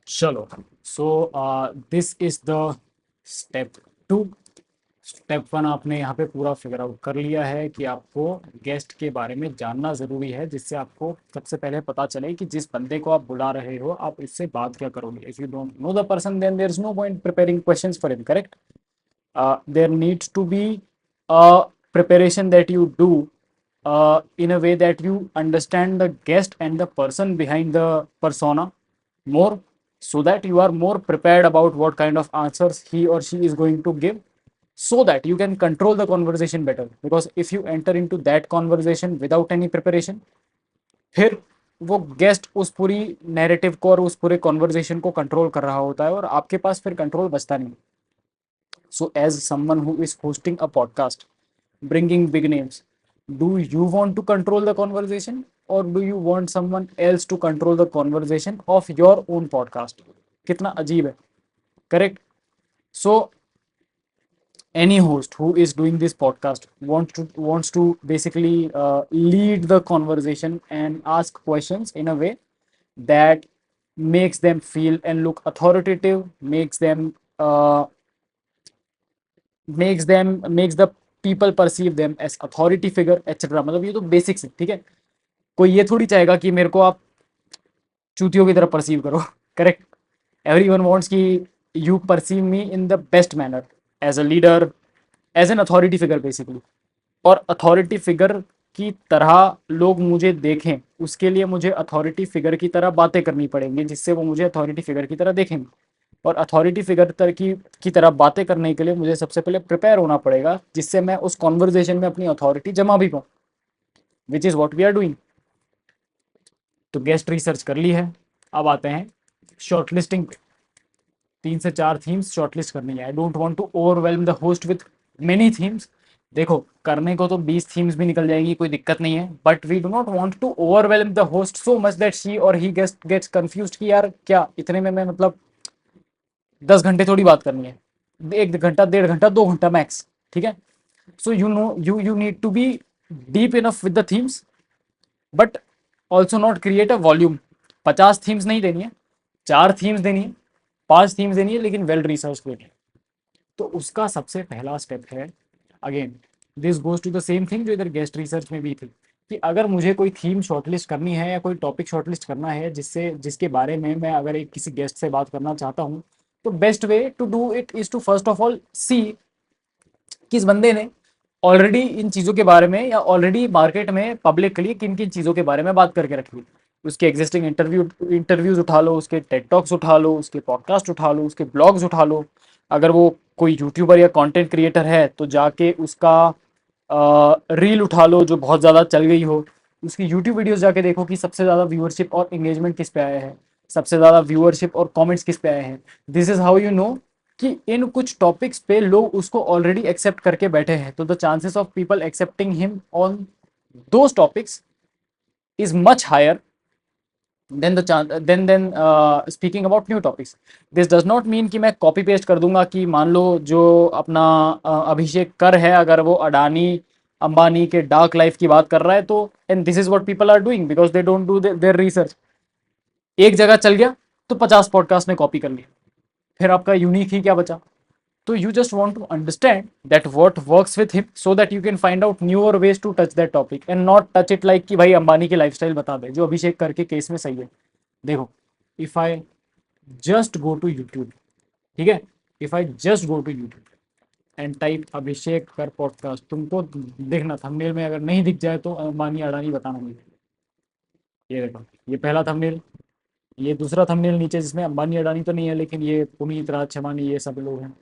चलो, so this is the step 2। Step 1 आपने यहाँ पे पूरा फिगर आउट कर लिया है कि आपको गेस्ट के बारे में जानना ज़रूरी है, जिससे आपको सबसे पहले पता चले कि जिस बंदे को आप बुला रहे हो आप उससे बात क्या करोगे। If you don't know the person then there is no point preparing questions for him, correct? There needs to be a preparation that you do in a way that you understand the guest and the person behind the persona more, so that you are more prepared about what kind of answers he or she is going to give, so that you can control the conversation better. Because if you enter into that conversation without any preparation, फिर वो guest उस पूरी narrative को और उस पूरे conversation को control कर रहा होता है और आपके पास फिर कंट्रोल बचता नहीं। So, as someone who is hosting a podcast, bringing big names, do you want to control the conversation, or do you want someone else to control the conversation of your own podcast? कितना अजीब है, correct? So, any host who is doing this podcast wants to basically lead the conversation and ask questions in a way that makes them feel and look authoritative, makes the people perceive them as authority figure, etc. मतलब ये तो basics है, ठीक है। कोई ये थोड़ी चाहेगा कि मेरे को आप चूतियों की तरह परसीव करो, करेक्ट? एवरीवन वांट्स कि you perceive me in the best manner, as a leader, as an authority figure basically. और अथॉरिटी फिगर की तरह लोग मुझे देखें, उसके लिए मुझे अथॉरिटी फिगर की तरह बातें करनी पड़ेंगी, जिससे वो मुझे अथॉरिटी फिगर की तरह देखेंगे। और अथॉरिटी फिगर की तरह बातें करने के लिए मुझे सबसे पहले प्रिपेयर होना पड़ेगा, जिससे मैं उस कॉन्वर्जेशन में अपनी अथॉरिटी जमा भी पाऊँ, which is what we are doing. तो गेस्ट रिसर्च कर ली है, अब आते हैं शॉर्टलिस्टिंग पे। 3 से 4 थीम्स शॉर्टलिस्ट करनी है। I don't want to overwhelm the host with many themes. देखो, करने को तो 20 थीम्स भी निकल जाएंगी, कोई दिक्कत नहीं है, but we do not want to overwhelm the host so much that she or he gets confused कि यार क्या इतने में मैं मतलब 10 घंटे थोड़ी बात करनी है, 1 घंटा, 1.5 घंटा, 2 घंटा मैक्स, ठीक है। So you know you need to be deep enough with the themes, but also not create a volume. 50 themes नहीं देनी है, 4 थीम्स देनी है, 5 थीम्स देनी है, लेकिन वेल रिसर्च देनी है। तो उसका सबसे पहला स्टेप है, again this goes to the same thing जो इधर गेस्ट रिसर्च में भी थी, कि अगर मुझे कोई थीम शॉर्टलिस्ट करनी है या कोई टॉपिक शॉर्टलिस्ट करना है जिसके बारे में मैं अगर एक किसी गेस्ट से बात करना चाहता हूँ, तो best way to do it is to first of all see किस बंदे ने ऑलरेडी इन चीज़ों के बारे में या ऑलरेडी मार्केट में पब्लिकली किन किन चीज़ों के बारे में बात करके रखी। उसके एग्जिस्टिंग इंटरव्यूज उठा लो, उसके टेड टॉक्स उठा लो, उसके पॉडकास्ट उठा लो, उसके ब्लॉग्स उठा लो। अगर वो कोई यूट्यूबर या कंटेंट क्रिएटर है तो जाके उसका रील उठा लो जो बहुत ज़्यादा चल गई हो, उसकी यूट्यूब वीडियोस जाके देखो कि सबसे ज़्यादा व्यूअरशिप और एंगेजमेंट किस पे आया है, सबसे ज़्यादा व्यूअरशिप और कमेंट्स किस पे आए हैं। This is how you know कि इन कुछ टॉपिक्स पे लोग उसको ऑलरेडी एक्सेप्ट करके बैठे हैं, तो the chances of people accepting him on those topics is much higher than the then speaking about new topics. This does not mean कि मैं कॉपी पेस्ट कर दूंगा कि मान लो जो अपना अभिषेक कर है, अगर वो अडानी अंबानी के डार्क लाइफ की बात कर रहा है तो, and this is what people are doing because they don't do their research. एक जगह चल गया तो 50 पॉडकास्ट ने कॉपी कर लिया, फिर आपका यूनिक ही क्या बचा। तो you just want to understand that what works with him so that you can find out newer ways to touch that topic and not touch it like कि भाई अंबानी की लाइफस्टाइल बता दे, जो अभिषेक करके केस में सही है। देखो, if I just go to YouTube, ठीक है, if I just go to YouTube and type Abhishek Kar podcast, तुमको देखना थंबनेल में अगर नहीं दिख जाए तो अंबानी अडानी बताना मुझे। ये देखो, ये पहला थंबनेल, ये दूसरा थंबनेल नीचे जिसमें अंबानी अडानी तो नहीं है लेकिन ये पुनीत राज चमानी ये सब लोग हैं।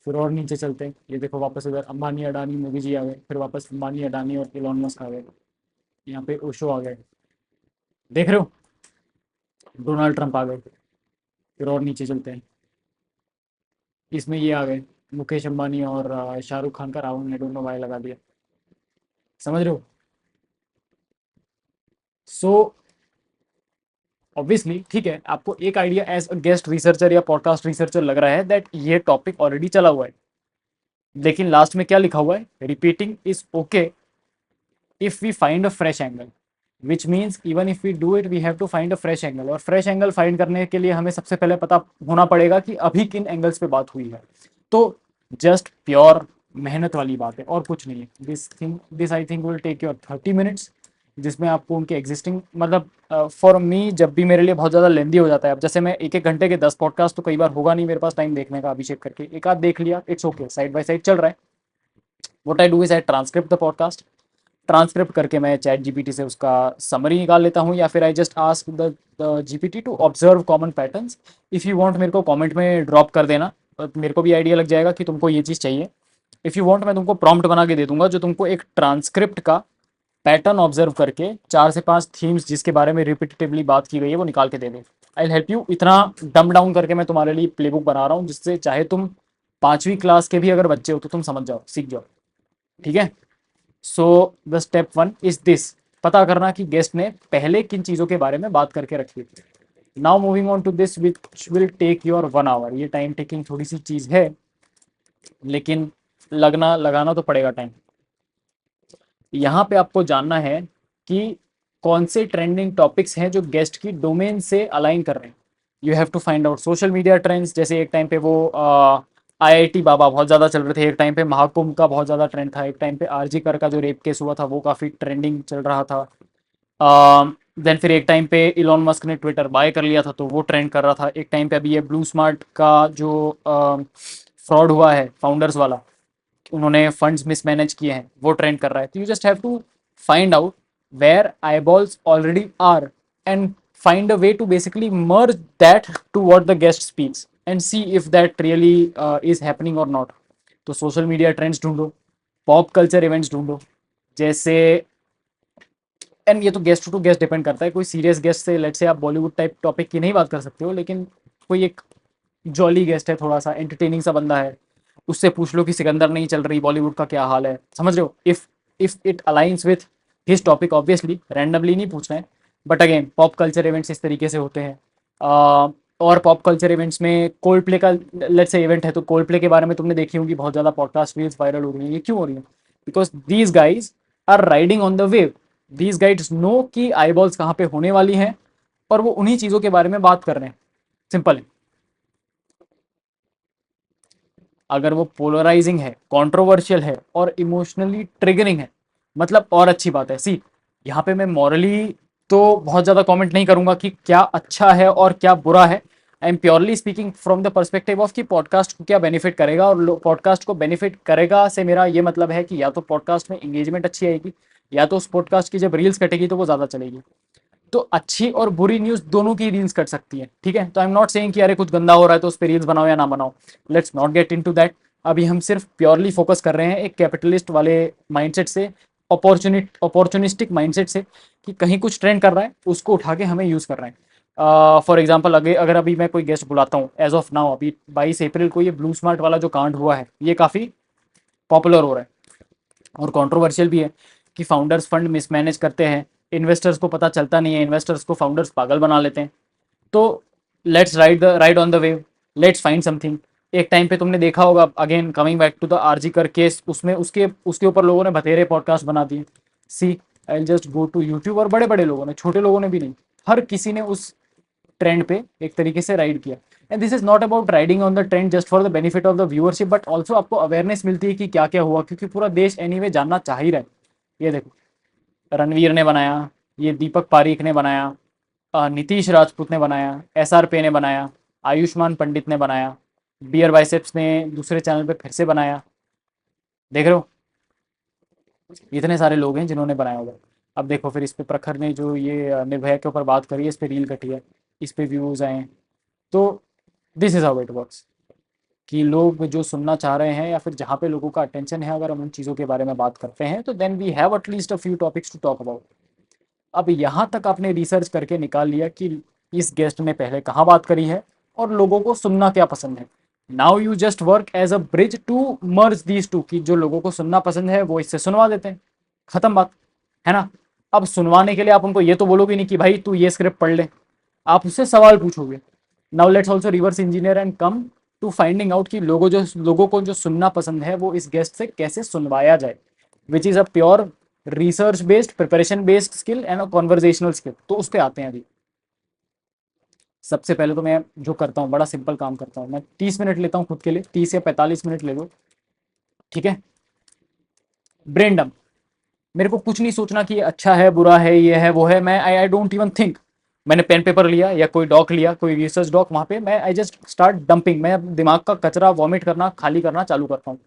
फिर और नीचे चलते हैं, ये देखो वापस इधर अंबानी अडानी मोदी जी आ गए, फिर वापस अंबानी अडानी और इलॉन मस्क आ गए, यहाँ पे ओशो आ गए, देख रहे हो, डोनाल्ड ट्रंप आ गए। फिर और नीचे चलते हैं, इसमें ये आ गए मुकेश अंबानी और शाहरुख खान का रावण ने दोनों भाई लगा दिया, समझ रहे हो। सो ऑब्वियसली ठीक है, आपको एक idea as a guest researcher या पॉडकास्ट रिसर्चर लग रहा है दैट ये टॉपिक ऑलरेडी चला हुआ है, लेकिन लास्ट में क्या लिखा हुआ है, repeating is okay if we find a fresh angle. Which means even if we do it we have to find a fresh angle, और फ्रेश एंगल फाइंड करने के लिए हमें सबसे पहले पता होना पड़ेगा कि अभी किन एंगल्स पे बात हुई है। तो जस्ट प्योर मेहनत वाली बात है और कुछ नहीं है। This I think will take your 30 minutes, जिसमें आपको उनके एग्जिस्टिंग मतलब फॉर मी जब भी मेरे लिए बहुत ज़्यादा लेंदी हो जाता है, अब जैसे मैं एक एक घंटे के 10 पॉडकास्ट तो कई बार होगा नहीं मेरे पास टाइम देखने का, अभिषेक करके एक आध देख लिया, it's okay, side by side चल रहा है। What I do is I transcript the podcast, transcript करके मैं चैट जीपीटी से उसका समरी निकाल लेता हूँ, या फिर I just ask the GPT to observe common patterns. If you want मेरे को कमेंट में ड्रॉप कर देना, तो मेरे को भी आइडिया लग जाएगा कि तुमको ये चीज़ चाहिए। इफ़ यू वांट मैं तुमको प्रॉम्प्ट बना के दे दूंगा जो तुमको एक ट्रांसक्रिप्ट का पैटर्न ऑब्जर्व करके 4 से 5 थीम्स जिसके बारे में रिपीटेटिवली बात की गई है वो निकाल के दे दे। आई हेल्प यू, इतना डम डाउन करके मैं तुम्हारे लिए प्लेबुक बना रहा हूँ जिससे चाहे तुम 5वीं क्लास के भी अगर बच्चे हो तो तुम समझ जाओ, सीख जाओ, ठीक है। So the step 1 is this, पता करना कि गेस्ट ने पहले किन चीज़ों के बारे में बात करके रखी थी। Now moving on to this which will take your 1 hour, ये टाइम टेकिंग थोड़ी सी चीज़ है लेकिन लगना लगाना तो पड़ेगा टाइम। यहाँ पे आपको जानना है कि कौन से ट्रेंडिंग टॉपिक्स हैं जो गेस्ट की डोमेन से अलाइन कर रहे हैं। You have to find out social media trends, जैसे एक टाइम पे वो आईआईटी बाबा बहुत ज़्यादा चल रहे थे, एक टाइम पे महाकुंभ का बहुत ज़्यादा ट्रेंड था, एक टाइम पे आरजी कर का जो रेप केस हुआ था वो काफ़ी ट्रेंडिंग चल रहा था। देन फिर एक टाइम पे इलॉन मस्क ने ट्विटर बाय कर लिया था तो वो ट्रेंड कर रहा था। एक टाइम पे अभी ये ब्लू स्मार्ट का जो फ्रॉड हुआ है फाउंडर्स वाला, उन्होंने फंड्स मिसमैनेज किए हैं, वो ट्रेंड कर रहा है। तो you just have to find out where eyeballs already are and find a way to basically merge that to what the guest speaks and see if that really is happening or not. तो social media trends ढूंढो, pop culture events ढूंढो, जैसे and ये तो guest to guest depend करता है। कोई serious guest से लेट्स से आप बॉलीवुड टाइप टॉपिक की नहीं बात कर सकते हो, लेकिन कोई एक जॉली गेस्ट है, थोड़ा सा एंटरटेनिंग सा बंदा है, उससे पूछ लो कि सिकंदर नहीं चल रही बॉलीवुड का क्या हाल है, समझ रहे हो। If it aligns with his topic, obviously randomly नहीं पूछना है। But again pop culture events इस तरीके से होते हैं। और पॉप कल्चर इवेंट्स में कोल्ड प्ले का लेट्स से इवेंट है, तो कोल्ड प्ले के बारे में तुमने देखी होगी, बहुत ज़्यादा पॉडकास्ट रील्स वायरल हो रही हैं। ये क्यों हो रही है? Because these guys are riding on the wave. These guides know कि आईबॉल्स कहाँ पे होने वाली हैं और वो उन्हीं चीज़ों के बारे में बात कर रहे हैं। सिंपल है। अगर वो पोलराइजिंग है, कंट्रोवर्शियल है और इमोशनली ट्रिगरिंग है, मतलब और अच्छी बात है। सी, यहाँ पे मैं मॉरली तो बहुत ज़्यादा कमेंट नहीं करूँगा कि क्या अच्छा है और क्या बुरा है। I am purely speaking from the perspective of कि पॉडकास्ट को क्या बेनिफिट करेगा, और पॉडकास्ट को बेनिफिट करेगा से मेरा ये मतलब है कि या तो पॉडकास्ट में इंगेजमेंट अच्छी आएगी, या तो उस पॉडकास्ट की जब रील्स कटेगी तो वो ज़्यादा चलेगी। तो अच्छी और बुरी न्यूज़ दोनों की रील्स कट सकती है, ठीक है। तो आई एम नॉट सेइंग कि अरे कुछ गंदा हो रहा है तो उस पर रील्स बनाओ या ना बनाओ, let's not get into that. अभी हम सिर्फ प्योरली फोकस कर रहे हैं एक कैपिटलिस्ट वाले माइंडसेट से, अपॉर्चुनिस्टिक माइंडसेट से, कि कहीं कुछ ट्रेंड कर रहा है उसको उठा के हमें यूज़ कर रहे हैं। फॉर एग्जाम्पल अगर अभी मैं कोई गेस्ट बुलाता हूँ, एज ऑफ नाउ अभी 22 अप्रैल को ये ब्लू स्मार्ट वाला जो कांड हुआ है ये काफ़ी पॉपुलर हो रहा है और कंट्रोवर्शियल भी है कि फाउंडर्स फंड मिसमैनेज करते हैं, इन्वेस्टर्स को पता चलता नहीं है, इन्वेस्टर्स को फाउंडर्स पागल बना लेते हैं। तो let's ride on the wave, let's find something. एक टाइम पे तुमने देखा होगा, again coming back to the RG Kar case, उसमें उसके उसके ऊपर लोगों ने बतेरे पॉडकास्ट बना दिए। See, I just go to YouTube, और बड़े बड़े लोगों ने, छोटे लोगों ने भी नहीं, हर किसी ने उस ट्रेंड पे एक तरीके से राइड किया। And this is not about riding on the trend just for the benefit of the viewership, but also आपको अवेयरनेस मिलती है कि क्या क्या हुआ, क्योंकि पूरा देश एनीवे जानना चाह ही रहा है। ये देखो, रणवीर ने बनाया, ये दीपक पारीख ने बनाया, नीतीश राजपूत ने बनाया, एसआर पे ने बनाया, आयुष्मान पंडित ने बनाया, बियर बाइसेप्स ने दूसरे चैनल पे फिर से बनाया। देख रहे हो, इतने सारे लोग हैं जिन्होंने बनाया होगा। अब देखो फिर इस पे प्रखर ने जो ये निर्भया के ऊपर बात करी है, इस पे रील कटी है, इस पे व्यूज़ आए हैं। तो this is how it works, कि लोग जो सुनना चाह रहे हैं या फिर जहाँ पे लोगों का अटेंशन है, अगर हम उन चीज़ों के बारे में बात करते हैं तो then we have at least a few topics to talk about. अब यहाँ तक आपने रिसर्च करके निकाल लिया कि इस गेस्ट ने पहले कहाँ बात करी है और लोगों को सुनना क्या पसंद है। Now you just work as a bridge to merge these two, कि जो लोगों को सुनना पसंद है वो इससे सुनवा देते हैं, खत्म बात, है ना। अब सुनवाने के लिए आप उनको ये तो बोलोगे नहीं कि भाई तू ये स्क्रिप्ट पढ़ ले, आप उससे सवाल पूछोगे। Now let's also reverse engineer and come to finding out कि लोगों को जो सुनना पसंद है वो इस गेस्ट से कैसे सुनवाया जाए, which is a pure research based, preparation based skill and conversational skill. तो उस पर आते हैं अभी। सबसे पहले तो मैं जो करता हूँ, बड़ा सिंपल काम करता हूँ, मैं 30 मिनट लेता हूँ खुद के लिए, 30 या 45 मिनट ले लो, ठीक है। Brain dump. मेरे को कुछ नहीं सोचना कि ये अच्छा है बुरा है ये है वो है, मैं आई डोंट इवन थिंक। मैंने पेन पेपर लिया या कोई डॉक लिया, कोई रिसर्च डॉक, वहाँ पे मैं आई जस्ट स्टार्ट डंपिंग, मैं दिमाग का कचरा वॉमिट करना, खाली करना चालू करता हूँ।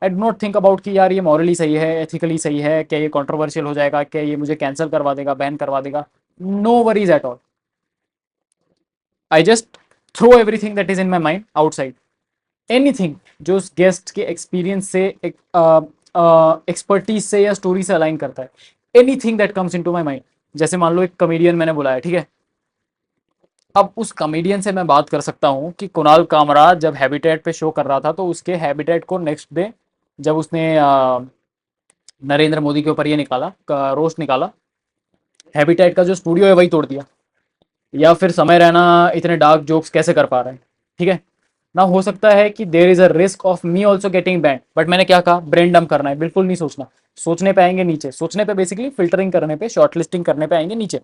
I do not think about कि यार ये मॉरली सही है, एथिकली सही है, क्या ये कंट्रोवर्शियल हो जाएगा, क्या ये मुझे कैंसिल करवा देगा, बैन करवा देगा। No worries at all. I just throw everything that is in my mind outside. Anything जो उस गेस्ट के एक्सपीरियंस से, एक्सपर्टीज से या स्टोरी से अलाइन करता है, anything that comes into my mind. जैसे मान लो एक कॉमेडियन मैंने बुलाया, ठीक है। अब उस कॉमेडियन से मैं बात कर सकता हूँ कि कुणाल कामरा जब हैबिटेट पे शो कर रहा था, तो उसके हैबिटेट को नेक्स्ट डे जब उसने नरेंद्र मोदी के ऊपर ये निकाला, रोस्ट निकाला, हैबिटेट का जो स्टूडियो है वही तोड़ दिया। या फिर समय रैना इतने डार्क जोक्स कैसे कर पा रहे हैं, ठीक है ना। हो सकता है कि there is a risk of me also getting band, but मैंने क्या कहा, ब्रेन डंप करना है, बिल्कुल नहीं सोचना। सोचने पे आएंगे नीचे, सोचने पे बेसिकली फिल्टरिंग करने पे, शॉर्ट लिस्टिंग करने पे आएंगे नीचे।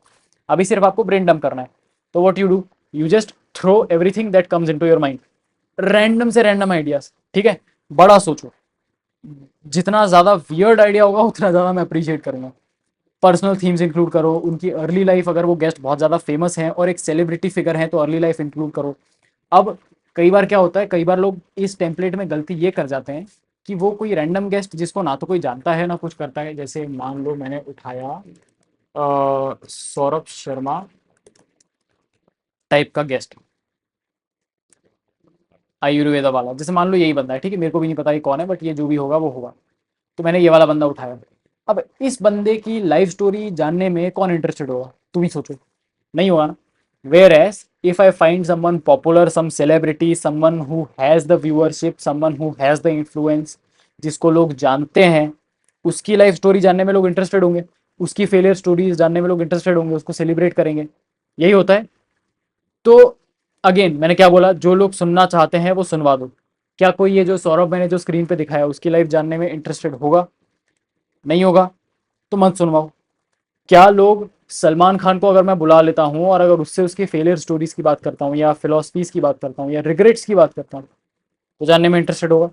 अभी सिर्फ आपको ब्रेन डंप करना है। तो what you do, you just throw everything that comes in to your mind, random से रैंडम आइडियाज, ठीक है। बड़ा सोचो, जितना ज्यादा वियर्ड आइडिया होगा उतना ज्यादा मैं अप्रिशिएट करूंगा। पर्सनल थीम्स इंक्लूड करो, उनकी अर्ली लाइफ, अगर वो गेस्ट बहुत ज़्यादा फेमस हैं और एक सेलिब्रिटी फिगर हैं तो अर्ली लाइफ इंक्लूड करो। अब कई बार क्या होता है, कई बार लोग इस टेम्पलेट में गलती ये कर जाते हैं कि वो कोई रैंडम गेस्ट जिसको ना तो कोई जानता है ना कुछ करता है, जैसे मान लो मैंने उठाया सौरभ शर्मा टाइप का गेस्ट, आयुर्वेदा वाला, जैसे मान लो यही बंदा है, ठीक है, मेरे को भी नहीं पता ये कौन है, बट ये जो भी होगा वो होगा। तो मैंने ये वाला बंदा उठाया। अब इस बंदे की लाइफ स्टोरी जानने में कौन इंटरेस्टेड होगा, तुम ही सोचो, नहीं होगा ना। Whereas if I find someone popular, some celebrity, someone who has the viewership, someone who has the influence, जिसको लोग जानते हैं, उसकी लाइफ स्टोरी जानने में लोग इंटरेस्टेड होंगे, उसकी फेलियर स्टोरीज जानने में लोग इंटरेस्टेड होंगे, उसको सेलिब्रेट करेंगे। यही होता है। तो अगेन मैंने क्या बोला, जो लोग सुनना चाहते हैं वो सुनवा दो। क्या कोई ये जो सौरभ मैंने जो स्क्रीन पे दिखाया उसकी लाइफ जानने में इंटरेस्टेड होगा, नहीं होगा, तो मत सुनवाओ। क्या लोग सलमान खान को अगर मैं बुला लेता हूँ और अगर उससे उसकी फेलियर स्टोरीज की बात करता हूँ या फिलोसफीज की बात करता हूँ या रिग्रेट्स की बात करता हूँ, तो जानने में इंटरेस्टेड होगा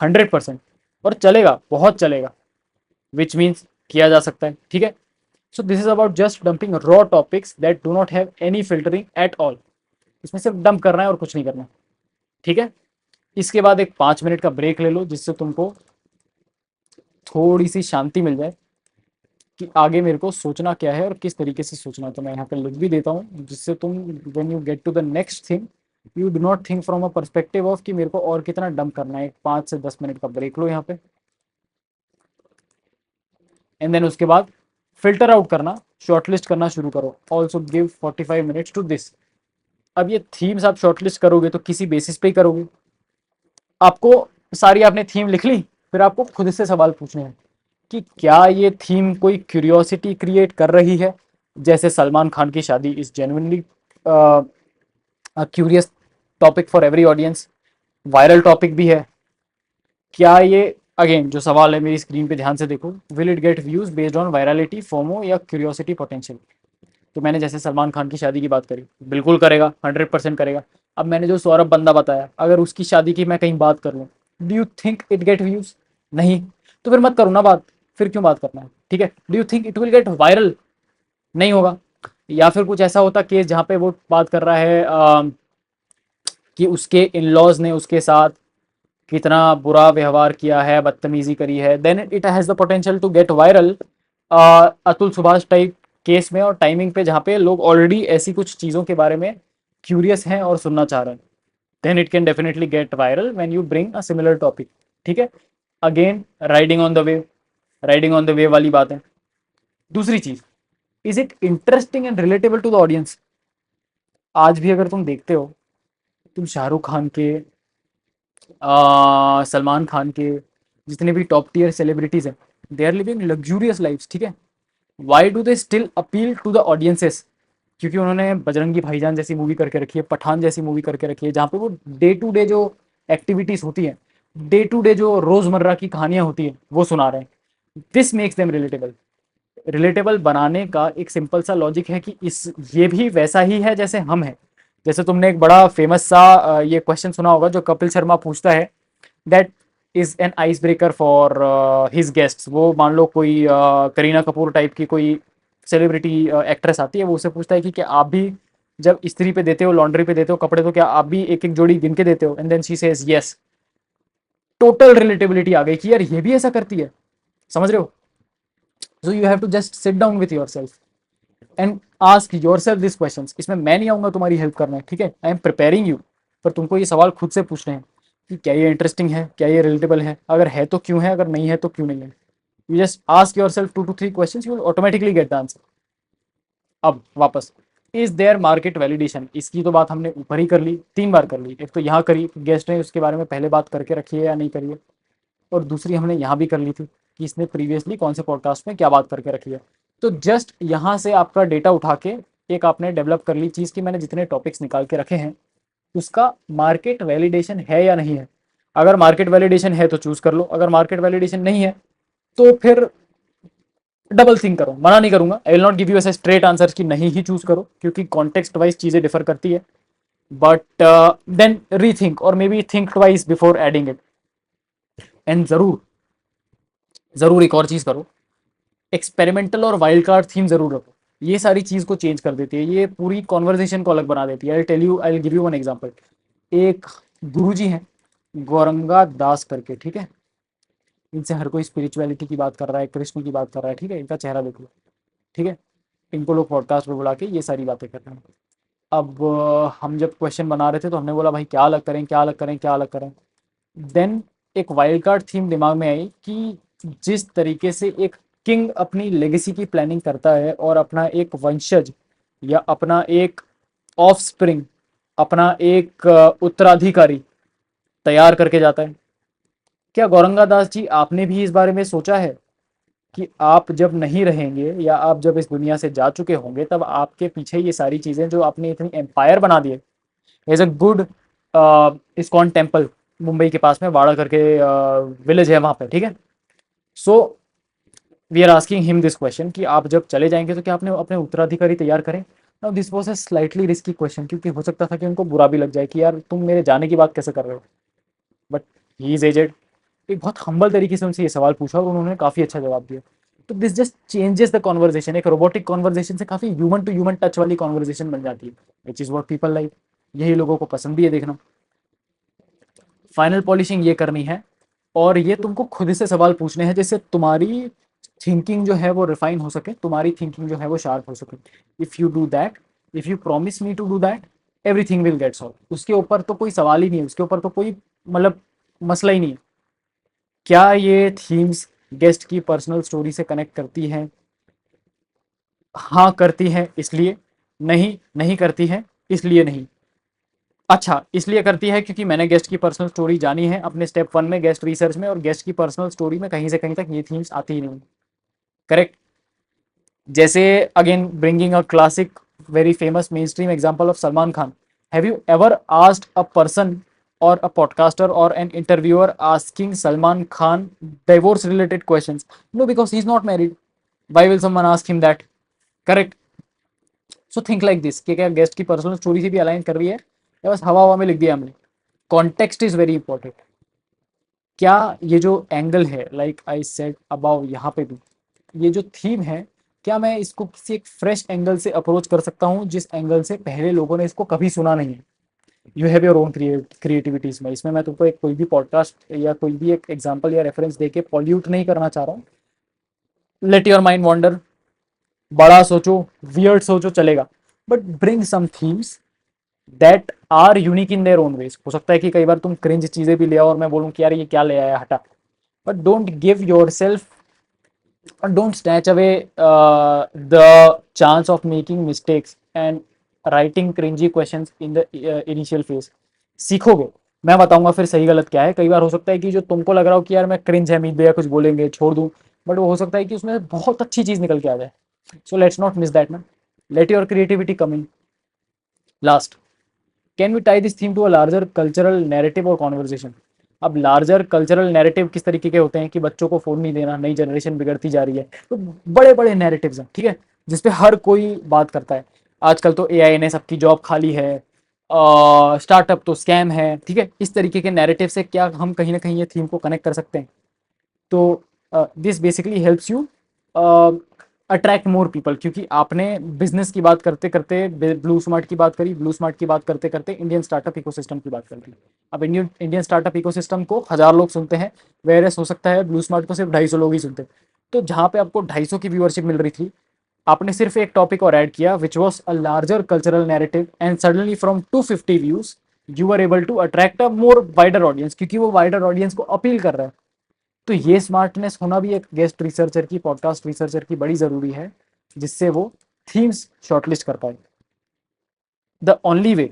100%। और चलेगा, बहुत चलेगा, विच मीन्स किया जा सकता है, ठीक है। So this is about just dumping raw topics that do not have any filtering at all. इसमें सिर्फ डंप करना है और कुछ नहीं करना, ठीक है। इसके बाद एक 5 मिनट का ब्रेक ले लो, जिससे तुमको थोड़ी सी शांति मिल जाए कि आगे मेरे को सोचना क्या है और किस तरीके से सोचना है। तो मैं यहाँ पे लिख भी देता हूँ, जिससे तुम when you get to the next thing, you do not think from a perspective of कि मेरे को और कितना डंप करना है। 5 से 10 मिनट का ब्रेक लो यहाँ पे, एंड देन उसके बाद फिल्टर आउट करना, शॉर्टलिस्ट करना शुरू करो। Also give 45 minutes to this. अब ये थीम्स आप शॉर्टलिस्ट करोगे तो किसी बेसिस पे ही करोगे। आपको सारी आपने थीम लिख ली, फिर आपको खुद से सवाल पूछने हैं कि क्या ये थीम कोई क्यूरियोसिटी क्रिएट कर रही है। जैसे सलमान खान की शादी is genuinely curious topic for every audience, viral topic भी है। क्या ये, अगेन जो सवाल है मेरी स्क्रीन पे ध्यान से देखो, will it get views based on virality, FOMO या क्यूरियोसिटी पोटेंशियल। तो मैंने जैसे सलमान खान की शादी की बात करी, बिल्कुल करेगा, 100% करेगा। अब मैंने जो सौरभ बंदा बताया, अगर उसकी शादी की मैं कहीं बात कर लूँ, do you think it get views? नहीं। तो फिर मत करो ना बात, फिर क्यों बात करना है, ठीक है। Do you think it will get viral? नहीं होगा। या फिर कुछ ऐसा होता केस जहाँ पे वो बात कर रहा है कि उसके इन लॉज ने उसके साथ कितना बुरा व्यवहार किया है, बदतमीजी करी है, then it has the potential to get viral. Atul Subhash type case में और टाइमिंग पे, जहाँ पे लोग ऑलरेडी ऐसी कुछ चीज़ों के बारे में क्यूरियस हैं और सुनना चाह रहे हैं, then it can definitely get viral when you bring a similar topic, ठीक है। Again riding on the wave, riding on the wave वाली बात है। दूसरी चीज़, is it interesting and relatable to the audience. आज भी अगर तुम देखते हो, तुम शाहरुख खान के, सलमान खान के, जितने भी टॉप टीयर सेलिब्रिटीज हैं, they are living luxurious lives, ठीक है। Why do they still appeal to the audiences? क्योंकि उन्होंने बजरंगी भाईजान जैसी मूवी करके रखी है, पठान जैसी मूवी करके रखी है, जहाँ पे वो डे टू डे जो एक्टिविटीज़ होती हैं, डे टू डे जो रोज़मर्रा की कहानियाँ होती हैं, वो सुना रहे हैं। This makes them relatable. Relatable बनाने का एक सिंपल सा लॉजिक है कि इस ये भी वैसा ही है जैसे हम हैं। जैसे तुमने एक बड़ा फेमस सा ये क्वेश्चन सुना होगा जो कपिल शर्मा पूछता है, that is an ice breaker for his guests. वो मान लो कोई करीना कपूर टाइप की कोई सेलिब्रिटी एक्ट्रेस आती है, वो उससे पूछता है कि क्या आप भी जब इस्त्री पे देते हो, लॉन्ड्री पे देते हो कपड़े, तो क्या आप भी एक एक जोड़ी गिन के देते हो? And then she says yes. Total relatability आ गई कि यार ये भी ऐसा करती है। समझ रहे हो? So you have to just sit down with yourself and ask yourself this question. इसमें मैं नहीं आऊंगा तुम्हारी हेल्प करना है, ठीक है? आई एम प्रिपेयरिंग यू, पर तुमको ये सवाल खुद से पूछने हैं कि क्या ये इंटरेस्टिंग है, क्या ये रिलेटेबल है, अगर है तो क्यों है, अगर नहीं है तो क्यों नहीं है। You just ask your self 2 to 3 question, you will automatically get the answer. अब वापस, इज देयर मार्केट वैलिडेशन, इसकी तो बात हमने ऊपर ही कर ली, 3 बार कर ली। एक तो यहाँ करी, गेस्ट ने उसके बारे में पहले बात करके रखी है या नहीं करी है, और दूसरी हमने यहाँ भी कर ली थी कि इसने प्रीवियसली कौन से पॉडकास्ट में क्या बात करके रखी है। तो जस्ट यहाँ से आपका डेटा उठा के एक आपने डेवलप कर ली चीज़ कि मैंने जितने टॉपिक्स निकाल के रखे हैं उसका मार्केट वैलिडेशन है या नहीं है। अगर मार्केट वैलिडेशन है तो चूज कर लो, अगर मार्केट वैलिडेशन नहीं है तो फिर डबल थिंक करो। मना नहीं करूंगा, I will not give you ऐसे स्ट्रेट आंसर कि नहीं ही चूज करो, क्योंकि कॉन्टेक्स्ट वाइज चीजें डिफर करती है। बट देन रीथिंक और may be think twice before adding it. And जरूर जरूर एक और चीज करो, एक्सपेरिमेंटल और वाइल्ड कार्ड थीम जरूर रखो। ये सारी चीज को चेंज कर देती है, ये पूरी कॉन्वर्जेशन को अलग बना देती है। I tell you, I give you one example. एक गुरुजी हैं गौरंगा दास करके, ठीक है? इनसे हर कोई स्पिरिचुअलिटी की बात कर रहा है, कृष्ण की बात कर रहा है, ठीक है? इनका चेहरा देख लो, ठीक है? इनको लोग पॉडकास्ट पे बुला के ये सारी बातें कर रहे हैं। अब हम जब क्वेश्चन बना रहे थे तो हमने बोला भाई क्या अलग करें, क्या अलग करें, क्या अलग करें। देन एक वाइल्ड कार्ड थीम दिमाग में आई कि जिस तरीके से एक किंग अपनी लेगेसी की प्लानिंग करता है और अपना एक वंशज या अपना एक ऑफस्प्रिंग, अपना एक उत्तराधिकारी तैयार करके जाता है, क्या गौरंगा दास जी आपने भी इस बारे में सोचा है कि आप जब नहीं रहेंगे या आप जब इस दुनिया से जा चुके होंगे तब आपके पीछे ये सारी चीज़ें जो आपने इतनी एम्पायर बना दिए। As a good ISKCON temple Mumbai के पास में वाड़ा करके विलेज है वहाँ पे, ठीक है? So we are asking him this question कि आप जब चले जाएंगे तो क्या आपने अपने उत्तराधिकारी तैयार करें? Now this was a slightly risky question, क्योंकि हो सकता था कि उनको बुरा भी लग जाए कि यार तुम मेरे जाने की बात कैसे कर रहे हो। But he is aged. एक बहुत हम्बल तरीके से उनसे ये सवाल पूछा और उन्होंने काफ़ी अच्छा जवाब दिया। तो this just changes the conversation. एक रोबोटिक कॉन्वर्जेशन से काफ़ी ह्यूमन टू ह्यूमन टच वाली कॉन्वर्जेशन बन जाती है, विच इज़ वॉट पीपल लाइक। यही लोगों को पसंद भी है देखना। फाइनल पॉलिशिंग ये करनी है और ये तुमको खुद से सवाल पूछने हैं जिससे तुम्हारी थिंकिंग जो है वो रिफाइन हो सके, तुम्हारी थिंकिंग जो है वो शार्प हो सके। If you do that, if you promise me to do that, everything will get solve. उसके ऊपर तो कोई सवाल ही नहीं है, उसके ऊपर तो कोई मतलब मसला ही नहीं है। क्या ये थीम्स गेस्ट की पर्सनल स्टोरी से कनेक्ट करती हैं? हाँ करती हैं, इसलिए। नहीं, नहीं करती हैं, इसलिए नहीं। अच्छा, इसलिए करती है क्योंकि मैंने गेस्ट की पर्सनल स्टोरी जानी है अपने स्टेप 1 में गेस्ट रिसर्च में, और गेस्ट की पर्सनल स्टोरी में कहीं से कहीं तक ये थीम्स आती ही नहीं। करेक्ट। जैसे again bringing a classic very famous main stream example of Salman Khan. Have you ever asked a person or a podcaster or an interviewer asking Salman Khan divorce related questions? No, because he's not married. Why will someone ask him that? Correct. So think like this कि क्या guest की personal story से भी align कर रही है या बस हवा हवा में लिख दिया हमने? Context is very important. क्या ये जो एंगल है, लाइक आई सेड अबाउ, यहाँ पे भी ये जो थीम है, क्या मैं इसको किसी एक फ्रेश एंगल से अप्रोच कर सकता हूँ जिस एंगल से पहले लोगों ने इसको कभी सुना नहीं है? You have your own creativity. इसमें मैं तुमको एक कोई भी पॉडकास्ट या कोई भी एक एग्जांपल या रेफरेंस देके पॉल्यूट नहीं करना चाह रहा हूँ। लेट योर माइंड वॉन्डर, बड़ा सोचो, वियर्ड सोचो, चलेगा, but bring some themes that are unique in their own ways. हो सकता है कि कई बार तुम क्रिंज चीजें भी ले आओ और मैं बोलूँ कि यार ये क्या ले आया, हटा। But don't give your self, don't snatch away the chance of making mistakes and writing cringy questions in the initial phase। सीखोगे, मैं बताऊंगा फिर सही गलत क्या है। कई बार हो सकता है कि जो तुमको लग रहा हो कि यार मैं क्रिंज है, मीत भैया कुछ बोलेंगे छोड़ दूं, बट वो हो सकता है कि उसमें बहुत अच्छी चीज निकल के आ जाए। So let's not miss that man, let your creativity come in. Last, can we tie this theme to a larger cultural narrative or conversation? अब लार्जर कल्चरल नैरेटिव किस तरीके के होते हैं कि बच्चों को फ़ोन नहीं देना, नई जनरेशन बिगड़ती जा रही है, तो बड़े बड़े नैरेटिव्स हैं, ठीक है, जिसपे हर कोई बात करता है। आजकल तो एआई ने सबकी जॉब खाली है, स्टार्टअप तो स्कैम है, ठीक है, इस तरीके के नैरेटिव से क्या हम कहीं ना कहीं ये थीम को कनेक्ट कर सकते हैं? तो this basically helps you attract more people, क्योंकि आपने बिजनेस की बात करते करते ब्लू स्मार्ट की बात करी, ब्लू स्मार्ट की बात करते करते इंडियन स्टार्टअप इकोसिस्टम की बात कर दी। अब इंडियन इंडियन स्टार्टअप इकोसिस्टम को 1000 लोग सुनते हैं, वेरएस हो सकता है ब्लू स्मार्ट को सिर्फ 250 लोग ही सुनते हैं। तो जहाँ पे आपको 250 की व्यूअरशिप मिल रही थी, आपने सिर्फ एक टॉपिक और ऐड किया which was a larger cultural narrative, and suddenly from 250 views you are able to attract a more wider audience, क्योंकि वो वाइडर ऑडियंस को अपील कर रहा है। तो ये स्मार्टनेस होना भी एक गेस्ट रिसर्चर की, पॉडकास्ट रिसर्चर की बड़ी ज़रूरी है, जिससे वो थीम्स शॉर्टलिस्ट कर पाए। The only way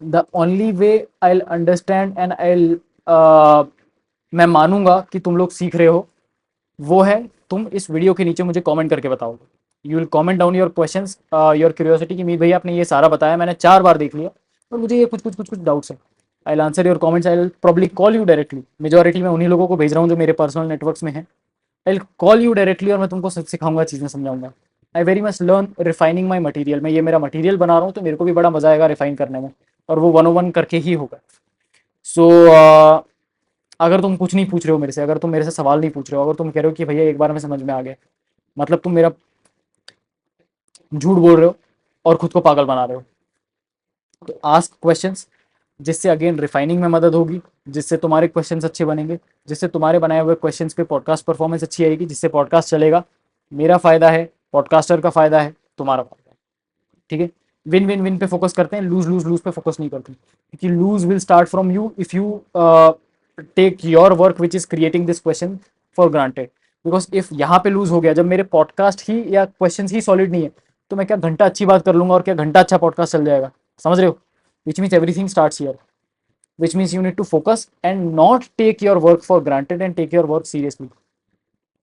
the only way I understand and I, मैं मानूंगा कि तुम लोग सीख रहे हो, वो है तुम इस वीडियो के नीचे मुझे कमेंट करके बताओ। You will comment down your questions, your curiosity, कि मीत भैया आपने ये सारा बताया, मैंने 4 बार देख लिया और मुझे ये कुछ डाउट्स है। I answer your comments, I will probably call you directly. Majority में उन्हीं लोगों को भेज रहा हूँ जो मेरे पर्सनल नेटवर्क्स में है। I will call you directly और मैं तुमको सब सिखाऊंगा, चीज़ें समझाऊंगा। I very much learn refining my material. मैं ये मेरा मटीरियल बना रहा हूँ तो मेरे को भी बड़ा मजा आएगा रिफाइन करने में, और वो 101 करके ही होगा। सो अगर तुम कुछ नहीं पूछ रहे हो मेरे से, अगर तुम मेरे से सवाल नहीं पूछ रहे हो, अगर तुम कह रहे हो कि भैया एक बार में समझ में आ गया, मतलब तुम मेरा झूठ बोल रहे हो और खुद को पागल बना रहे हो। तो आस्क क्वेश्चंस, जिससे अगेन रिफाइनिंग में मदद होगी, जिससे तुम्हारे क्वेश्चंस अच्छे बनेंगे, जिससे तुम्हारे बनाए हुए क्वेश्चंस पे पॉडकास्ट परफॉर्मेंस अच्छी आएगी, जिससे पॉडकास्ट चलेगा। मेरा फायदा है, पॉडकास्टर का फायदा है, तुम्हारा फायदा है, ठीक है। विन विन विन पे फोकस करते हैं, लूज लूज लूज पे फोकस नहीं करते, क्योंकि lose will start from you if you take your work which is creating this question for granted. Because if यहाँ पे लूज हो गया, जब मेरे पॉडकास्ट ही या क्वेश्चन ही सॉलिड नहीं है, तो मैं क्या घंटा अच्छी बात कर लूंगा और क्या घंटा अच्छा पॉडकास्ट चल जाएगा? समझ रहे हो? Which means everything starts here, which means you need to focus and not take your work for granted and take your work seriously.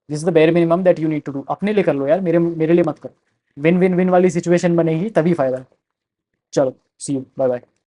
This is the bare minimum that you need to do. अपने लिए कर लो यार, मेरे मेरे लिए मत करो। Win win win वाली सिचुएशन बनेगी तभी फायदा है। चलो, सी यू, बाय बाय।